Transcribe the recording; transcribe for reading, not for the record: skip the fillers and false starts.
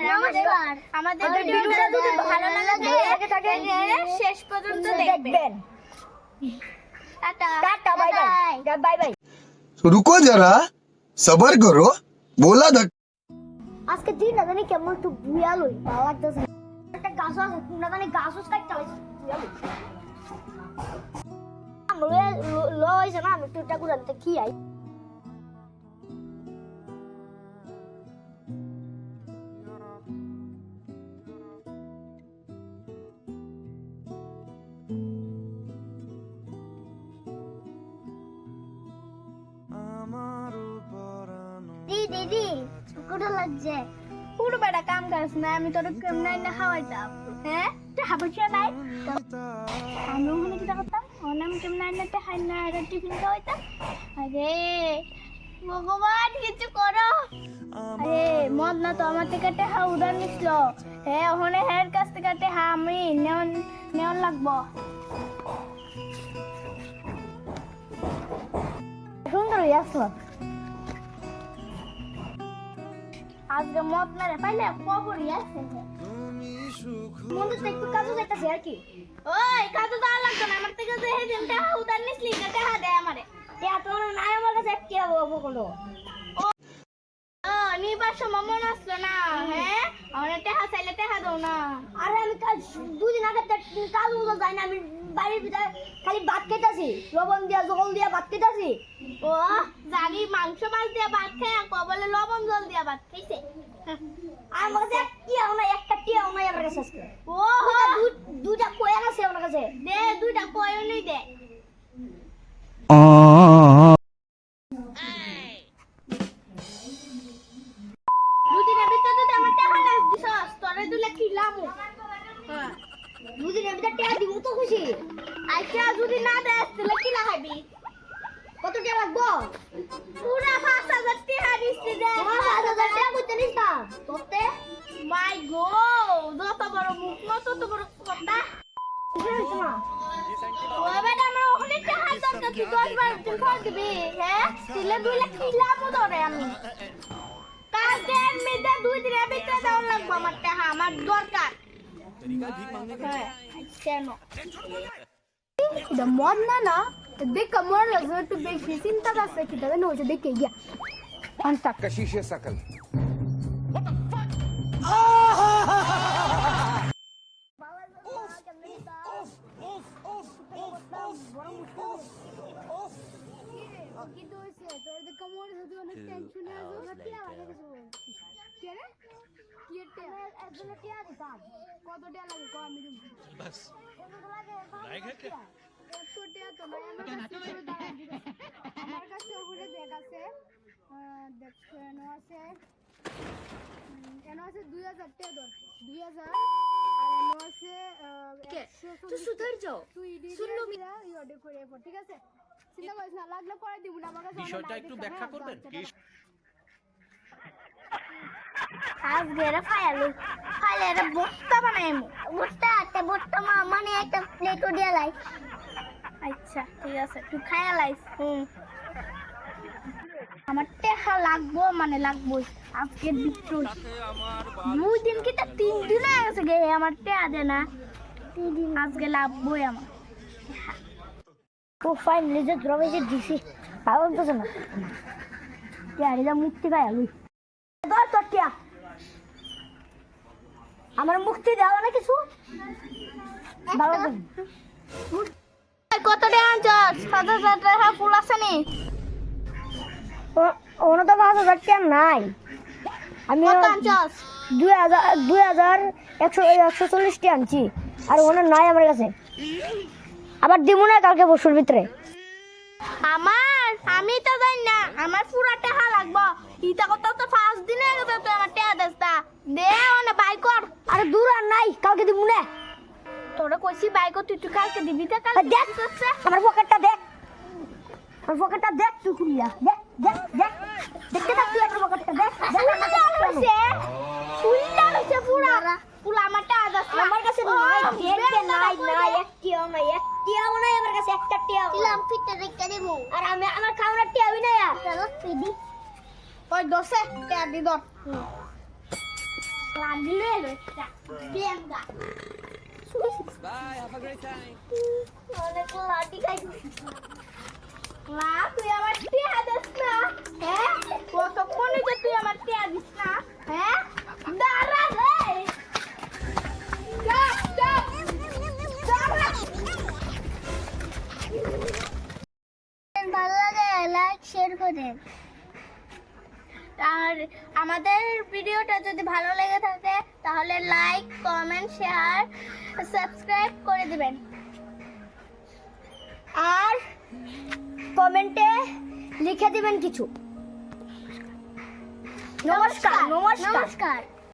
নমস্কার। আমাদের ভিডিওটা যদি ভালো লাগে থাকে শেষ পর্যন্ত দেখবেন। Tata tata bye bye bye bye. रुको जरा सबर करो बोला धक আজকে দিনটা জানি কেমন একটু বুয়া লই ভালো লাগতেছে। একটা গাছ আছে তোমরা জানি গাছ কাটতে হবে বুয়া লই আমরা লইছে না আমি একটু টাকা আনতে কি আই দিদি কোথা লাগছে পুরো বেটা কাম কাজ না আমি তোর কেমন না খাওয়াইতাম হ্যাঁ টাকা পয়সা নাই আমি ওখানে কি করতাম ওখানে আমি কেমন না খাই না আর টিফিন খাওয়াইতাম আরে ভগবান কিছু করো আরে মদ না তো আমার থেকে টাকা উধার নিছিল হ্যাঁ ওখানে হের কাছ থেকে টাকা আমি নেওয়ার লাগবো সুন্দর হইয়াছো আজকে মদ না রে পাইলে কবরই আছে মন্দির থেকে একটু কাজও যাইতাছে আর কি ওই কাজু তো লাগতো না আমার থেকে যে হেদিন টাকা উধার নিছলি না টাকা দে আমারে টিয়া তো নাই আমার কাছে কি হবে কোনো ও নিবার সময় মনে আসলো না হ্যাঁ আমার টাকা চাইলে টাকা দাও না আরে আমি কাল দুদিন আগে কাজ উঠে যাই না আমি বাড়ির ভিতরে খালি ভাত খেতেছি লবণ দিয়া জল দিয়া ভাত খেতেছি ও জানি মাংস মাছ দিয়ে ভাত খায় কবলে লবণ জল দিয়ে ভাত খাইছে আর আমার কাছে টিয়াও নাই একটা টিয়াও নাই আমার কাছে আজকে ও দুটা কোয়া আছে আমার কাছে দে দুইটা কয়ও নেই দে দুদিনের ভিতরে যদি আমার টাকা না দিছস তোরে দিলে কি লাভ হ্যাঁ দুদিনের ভিতরে টিয়া দিব তো খুশি আচ্ছা যদি না দেস তাহলে কি লাগাবি কত টিয়া লাগবো পুরা 5000 টাকা দিছি দে 5000 টাকা কইতে নিস না তোতে মাই গো যত বড় মুখ না তত বড় কথা ওই বেটা আমার ওখানে টাকা দরকার তুই 10 দিন পর দিবি হ্যাঁ দিলে দুইলে কি লাভ ধরে আমি কালকে মেয়েদের 2 দিনের ভিতরে দেওয়া লাগবে আমার টাকা আমার দরকার হ্যাঁ কেন এটা মদ না না দেখ কেমন লাগছে একটু বেশি চিন্তা করছে কি তবে নইছে দেখে গিয়া কন্টাক্ট कशिश सकल কিন্তু হইছে তোর যে কেমন যদি অনেক টেনশন আছে না টিয়া লাগে কিছু কে রে কি টিয়া একজন টিয়া দিতাম কত টিয়া লাগে কো আমি দিব বাস লাগে টিয়া একটু টিয়া তো নাই আমার কাছে ওখানে দেখ আছে দেখছো এনো আছে 2000 টিয়া দর 2000 আর এনো আছে 100 তুই সুধর যাও তুই শুনলো মি অর্ডার করে পর ঠিক আছে চিন্তা করিস না লাগলে পরে দিব না আমার কাছে বিষয়টা একটু ব্যাখ্যা করবেন আজকে রে ফাইলে রে বস্তা বানাইমু বস্তা মানে একটা প্লেটও দিয়া লাই আচ্ছা ঠিক আছে তুই খায়া লাইস আমার টাকা লাগবো মানে লাগবোই আজকে বিক্রি 2 দিন কি তা 3 দিন হয়ে গেছে গে আমার টাকা দে না 3 দিন আজকে লাগবোই আমার ও ফাইনালি যে দ্রবে যে দিছি পাগল তো না ইয়ারি দা মুক্তি পাই আলু দর তটিয়া আমার মুক্তি দাও না কিছু ভালো কত টাকা আনছস 5000 টাকা ফুল আছে নি ওনো তো 5000 টাকা নাই আমি কত আনছস 2140 টাকা আনছি আর ওনো নাই আমার কাছে আবার দিমু না কালকে বসুর ভিতরে আমি তো জানি না আমার পুরা টাকা লাগবো ইটা কত তো 5 দিন হয়ে গেছে তুই আমার টাকা দেসতা দে ওনে বাই কর আরে দূর আর নাই কালকে দিমু না তোরে কইছি বাই কর তুই কালকে দিবি তা কালকে দেখ আমার পকেটটা দেখ আমার পকেটটা দেখ তুই খুলিয়া দেখ দেখ দেখ দেখতে থাক তুই আমার পকেটটা দেখ ফুলটা হইছে পুরা আমার টাকা দেসতা আমার কাছে নাই দেখতে নাই একটিও নাই আমার কাছে একটা টিয়াও দিলাম ফিটটা রেখে দেবো আর আমি আমার খাওয়ার টিয়াবি না চলো ফিদি ওই দশে টাকা দি দর বান্ডিল এলো একটা বেঙ্গা Bye, have a great time. অনেক লাঠি খাইছি না তুই আমার টিয়া দিস না হ্যাঁ কতক্ষণে যে তুই আমার টিয়া দিস না হ্যাঁ দাঁড়া রে চাপ চাপ দাঁড়া ভালো লাগে লাইক শেয়ার করেন আর আমাদের ভিডিওটা যদি ভালো লেগে থাকে তাহলে লাইক কমেন্ট শেয়ার সাবস্ক্রাইব করে দিবেন আর কমেন্টে লিখে দিবেন কিছু নমস্কার নমস্কার